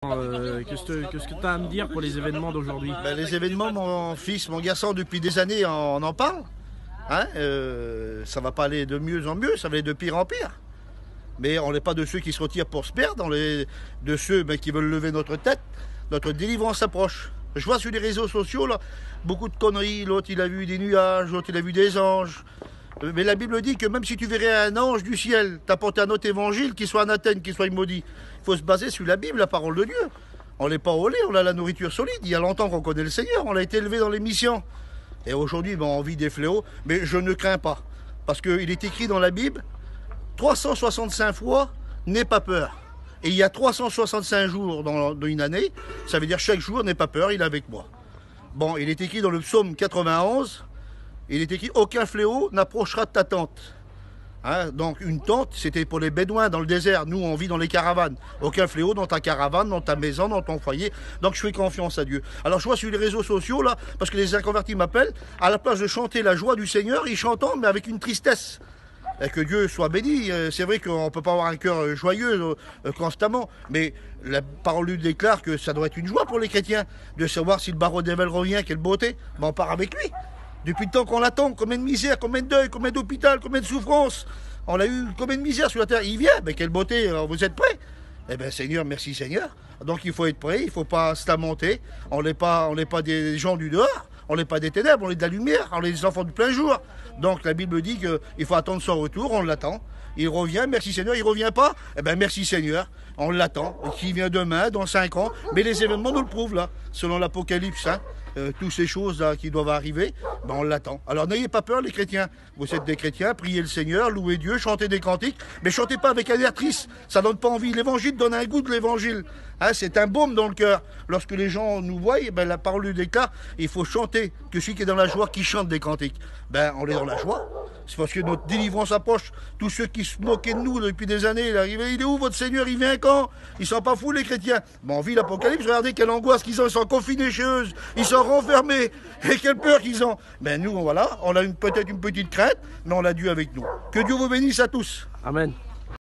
Qu'est-ce que tu as à me dire pour les événements d'aujourd'hui? Les événements, mon fils, mon garçon, depuis des années, on en parle. Hein, ça va pas aller de mieux en mieux, ça va aller de pire en pire. Mais on n'est pas de ceux qui se retirent pour se perdre, on est de ceux qui veulent lever notre tête. Notre délivrance approche. Je vois sur les réseaux sociaux, là, beaucoup de conneries. L'autre, il a vu des nuages, l'autre, il a vu des anges. Mais la Bible dit que même si tu verrais un ange du ciel t'apporter un autre évangile, qu'il soit anathème, qu'il soit maudit, il faut se baser sur la Bible, la parole de Dieu. On n'est pas au lait, on a la nourriture solide. Il y a longtemps qu'on connaît le Seigneur, on a été élevé dans les missions. Et aujourd'hui, on vit des fléaux, mais je ne crains pas. Parce qu'il est écrit dans la Bible, 365 fois, n'aie pas peur. Et il y a 365 jours dans une année, ça veut dire chaque jour, n'aie pas peur, il est avec moi. Bon, il est écrit dans le psaume 91, il est écrit, aucun fléau n'approchera de ta tente. Hein, donc une tente, c'était pour les bédouins dans le désert. Nous, on vit dans les caravanes. Aucun fléau dans ta caravane, dans ta maison, dans ton foyer. Donc je fais confiance à Dieu. Alors je vois sur les réseaux sociaux, là, parce que les inconvertis m'appellent, à la place de chanter la joie du Seigneur, ils chantent, mais avec une tristesse. Et que Dieu soit béni. C'est vrai qu'on ne peut pas avoir un cœur joyeux constamment, mais la parole lui déclare que ça doit être une joie pour les chrétiens de savoir si le barreau d'Evel revient, quelle beauté. On part avec lui. Depuis le temps qu'on l'attend, combien de misère, combien de deuil, combien d'hôpital, combien de souffrance. On a eu combien de misère sur la terre. Il vient, mais quelle beauté, vous êtes prêts? Eh bien Seigneur, merci Seigneur. Donc il faut être prêt, il ne faut pas se lamenter. On n'est pas des gens du dehors, on n'est pas des ténèbres, on est de la lumière, on est des enfants du plein jour. Donc la Bible dit qu'il faut attendre son retour, on l'attend. Il revient, merci Seigneur, il ne revient pas, eh bien merci Seigneur, on l'attend. Qui vient demain, dans 5 ans, mais les événements nous le prouvent là, selon l'Apocalypse. Toutes ces choses là qui doivent arriver, on l'attend. Alors n'ayez pas peur les chrétiens, vous êtes des chrétiens, priez le Seigneur, louez Dieu, chantez des cantiques, mais chantez pas avec un air triste, ça donne pas envie. L'évangile donne un goût de l'évangile, c'est un baume dans le cœur. Lorsque les gens nous voient, la parole lui déclare, il faut chanter, que celui qui est dans la joie, qui chante des cantiques. On est dans la joie, c'est parce que notre délivrance approche. Tous ceux qui se moquaient de nous depuis des années, il est où votre Seigneur, il vient quand? Ils sont pas fous les chrétiens. On vit l'Apocalypse, regardez quelle angoisse qu'ils ont, ils sont confinés chez eux, ils sont renfermés, et quelle peur qu'ils ont. Nous, voilà, on a peut-être une petite crainte, mais on a Dieu avec nous. Que Dieu vous bénisse à tous. Amen.